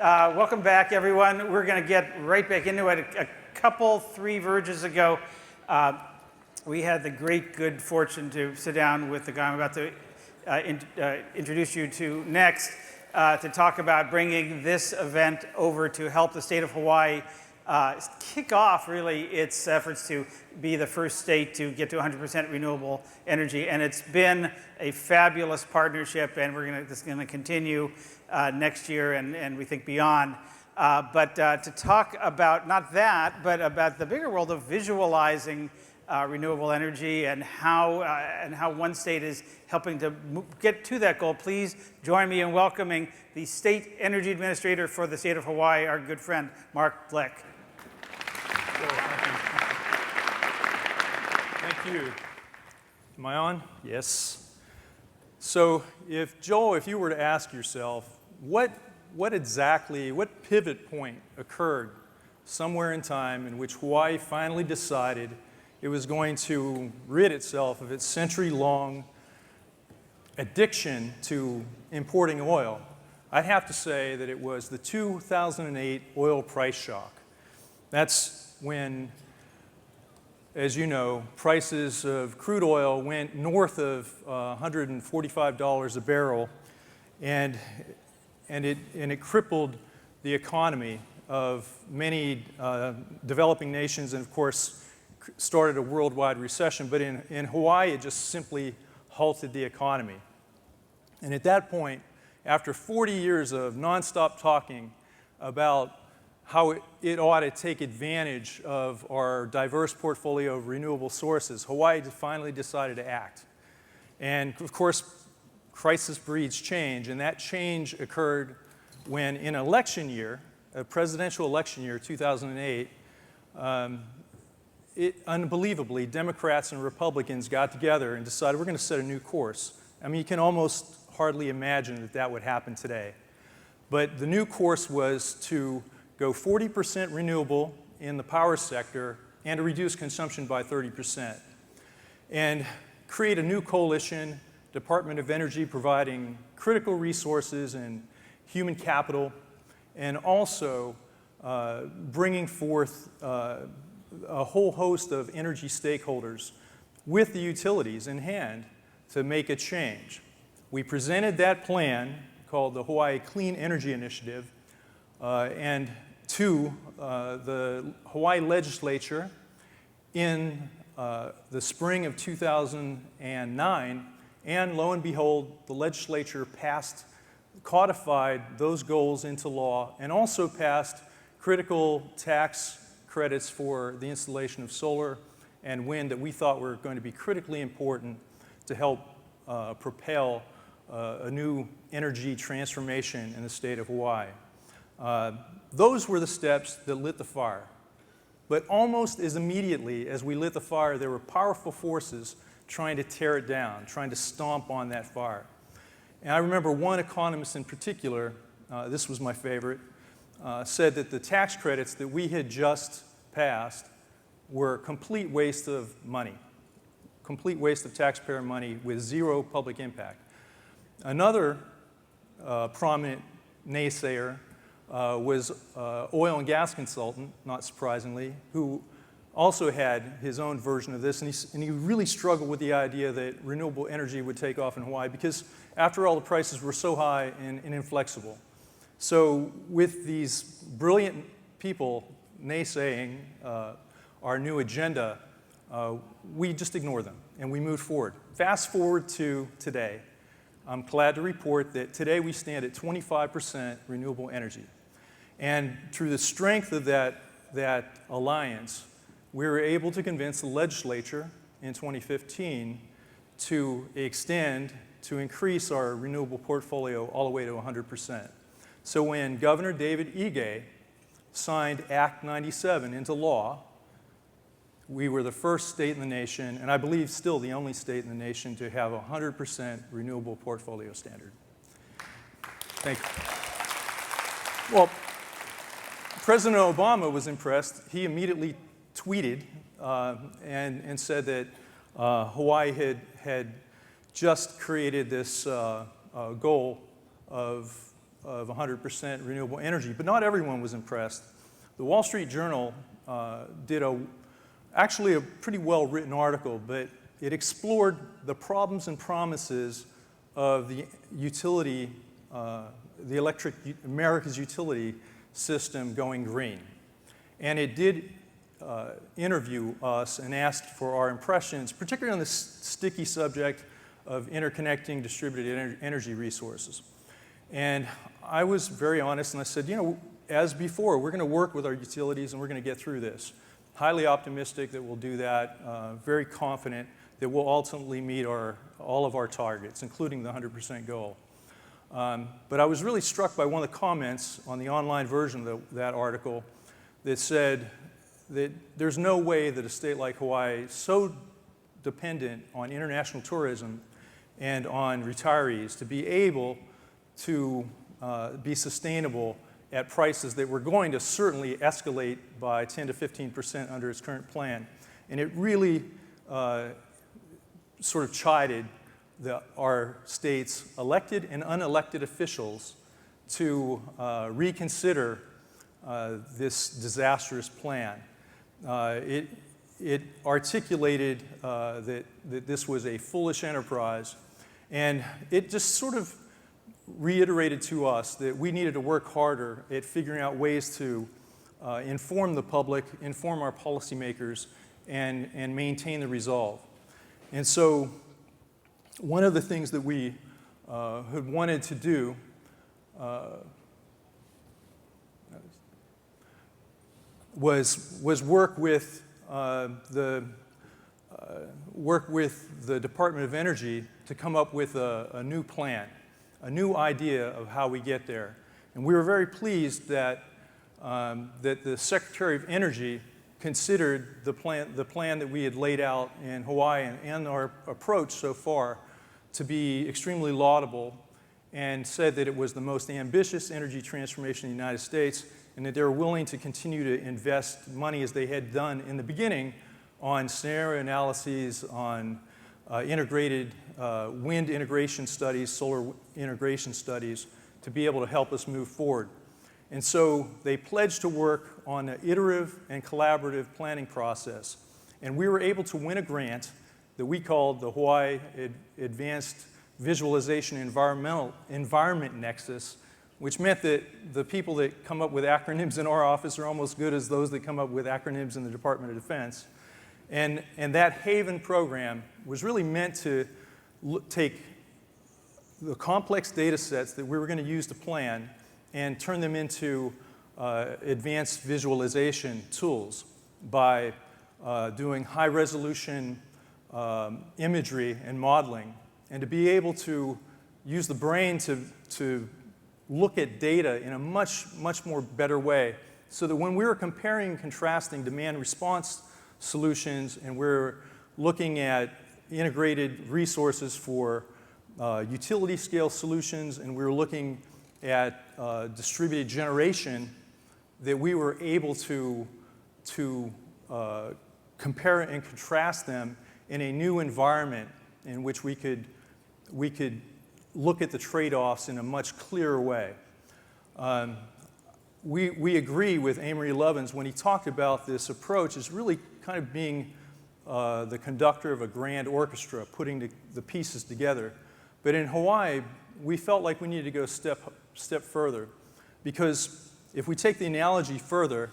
Welcome back, everyone. We're going to get right back into it. Three VERGEs ago, we had the great good fortune to sit down with the guy I'm about to introduce you to next to talk about bringing this event over to help the state of Hawaii kick off, really, its efforts to be the first state to get to 100% renewable energy. And it's been a fabulous partnership, and this is going to continue next year and we think beyond. But to talk about not that, but about the bigger world of visualizing renewable energy and how one state is helping to get to that goal, please join me in welcoming the State Energy Administrator for the state of Hawaii, our good friend, Mark Glick. Thank you. Am I on? Yes. So if you were to ask yourself, what pivot point occurred somewhere in time in which Hawaii finally decided it was going to rid itself of its century-long addiction to importing oil, I'd have to say that it was the 2008 oil price shock. That's when, as you know, prices of crude oil went north of $145 a barrel, and it crippled the economy of many developing nations, and of course started a worldwide recession. But in Hawaii, it just simply halted the economy. And at that point, after 40 years of nonstop talking about how it ought to take advantage of our diverse portfolio of renewable sources, Hawaii finally decided to act. And of course, crisis breeds change, and that change occurred when in an election year, a presidential election year, 2008, unbelievably, Democrats and Republicans got together and decided we're going to set a new course. I mean, you can almost hardly imagine that would happen today. But the new course was to go 40% renewable in the power sector and to reduce consumption by 30%. And create a new coalition, Department of Energy providing critical resources and human capital, and also bringing forth a whole host of energy stakeholders with the utilities in hand to make a change. We presented that plan called the Hawaii Clean Energy Initiative and to the Hawaii legislature in the spring of 2009, and lo and behold, the legislature codified those goals into law and also passed critical tax credits for the installation of solar and wind that we thought were going to be critically important to help propel a new energy transformation in the state of Hawaii. Those were the steps that lit the fire. But almost as immediately as we lit the fire, there were powerful forces trying to tear it down, trying to stomp on that fire. And I remember one economist in particular, this was my favorite, said that the tax credits that we had just passed were a complete waste of money, complete waste of taxpayer money with zero public impact. Another prominent naysayer was oil and gas consultant, not surprisingly, who also had his own version of this, and he really struggled with the idea that renewable energy would take off in Hawaii because, after all, the prices were so high and inflexible. So with these brilliant people naysaying our new agenda, we just ignored them and we moved forward. Fast forward to today. I'm glad to report that today we stand at 25% renewable energy. And through the strength of that alliance, we were able to convince the legislature in 2015 to increase our renewable portfolio all the way to 100%. So when Governor David Ige signed Act 97 into law, we were the first state in the nation, and I believe still the only state in the nation, to have a 100% renewable portfolio standard. Thank you. Well, President Obama was impressed. He immediately tweeted and said that Hawaii had just created this goal of 100% renewable energy, but not everyone was impressed. The Wall Street Journal did actually a pretty well-written article, but it explored the problems and promises of the utility, America's utility system going green. And it did interview us and asked for our impressions, particularly on the sticky subject of interconnecting distributed energy resources. And I was very honest and I said, you know, as before, we're going to work with our utilities and we're going to get through this. Highly optimistic that we'll do that, very confident that we'll ultimately meet all of our targets, including the 100% goal. But I was really struck by one of the comments on the online version of that article that said that there's no way that a state like Hawaii, so dependent on international tourism and on retirees, to be able to be sustainable at prices that were going to certainly escalate by 10 to 15% under its current plan. And it really sort of chided our state's elected and unelected officials to reconsider this disastrous plan. It articulated that this was a foolish enterprise, and it just sort of reiterated to us that we needed to work harder at figuring out ways to inform the public, inform our policymakers, and maintain the resolve. And so one of the things that we had wanted to do was work with the Department of Energy to come up with a new plan, a new idea of how we get there. And we were very pleased that the Secretary of Energy considered the plan that we had laid out in Hawaii and our approach so far to be extremely laudable, and said that it was the most ambitious energy transformation in the United States, and that they were willing to continue to invest money as they had done in the beginning on scenario analyses, on integrated wind integration studies, solar integration studies, to be able to help us move forward. And so they pledged to work on an iterative and collaborative planning process. And we were able to win a grant that we called the Hawaii Advanced Visualization Environment Nexus, which meant that the people that come up with acronyms in our office are almost good as those that come up with acronyms in the Department of Defense. And that Haven program was really meant to take the complex data sets that we were going to use to plan and turn them into advanced visualization tools by doing high-resolution imagery and modeling, and to be able to use the brain to look at data in a much more better way, so that when we were comparing and contrasting demand response solutions and we're looking at integrated resources for utility scale solutions, and we were looking at distributed generation, that we were able to compare and contrast them in a new environment in which we could look at the trade-offs in a much clearer way. We agree with Amory Lovins when he talked about this approach as really kind of being the conductor of a grand orchestra, putting the pieces together. But in Hawaii, we felt like we needed to go a step further, because if we take the analogy further,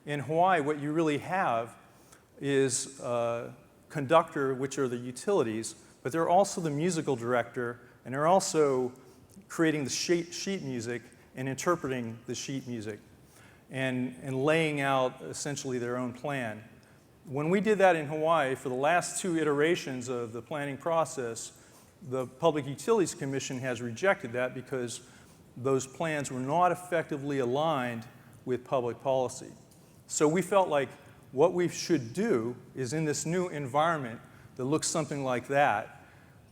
in Hawaii what you really have is a conductor, which are the utilities, but they're also the musical director, and they're also creating the sheet music and interpreting the sheet music and laying out essentially their own plan. When we did that in Hawaii for the last 2 iterations of the planning process, the Public Utilities Commission has rejected that because those plans were not effectively aligned with public policy. So we felt like what we should do is, in this new environment that looks something like that,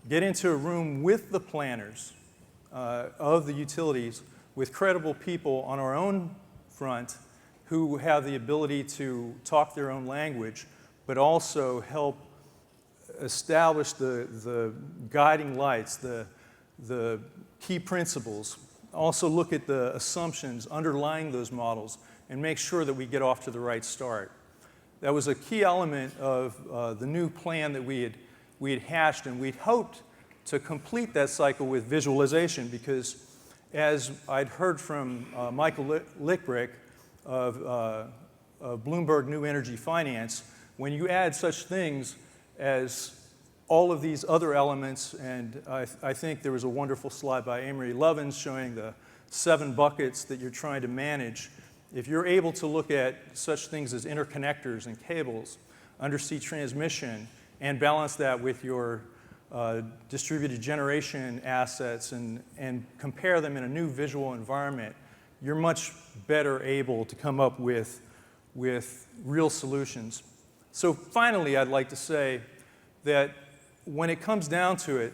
get into a room with the planners of the utilities, with credible people on our own front who have the ability to talk their own language, but also help establish the guiding lights, the key principles also look at the assumptions underlying those models and make sure that we get off to the right start. That was a key element of the new plan that we had hashed, and we'd hoped to complete that cycle with visualization, because as I'd heard from Michael Glick of Bloomberg New Energy Finance, when you add such things as all of these other elements, and I think there was a wonderful slide by Amory Lovins showing the 7 buckets that you're trying to manage. If you're able to look at such things as interconnectors and cables, undersea transmission, and balance that with your distributed generation assets and compare them in a new visual environment, you're much better able to come up with real solutions. So finally, I'd like to say that when it comes down to it,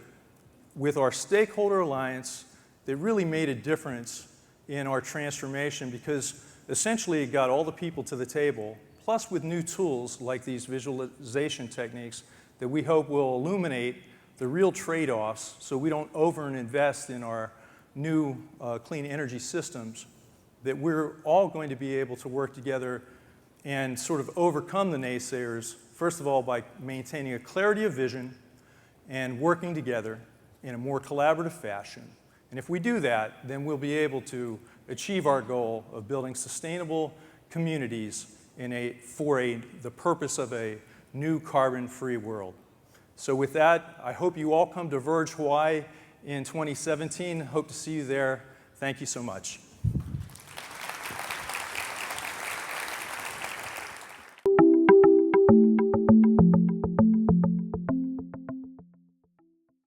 with our stakeholder alliance, they really made a difference in our transformation, because essentially it got all the people to the table, plus with new tools like these visualization techniques that we hope will illuminate the real trade-offs so we don't over-invest in our new clean energy systems, that we're all going to be able to work together and sort of overcome the naysayers, first of all, by maintaining a clarity of vision and working together in a more collaborative fashion. And if we do that, then we'll be able to achieve our goal of building sustainable communities for the purpose of a new carbon-free world. So with that, I hope you all come to VERGE Hawaii in 2017. Hope to see you there. Thank you so much.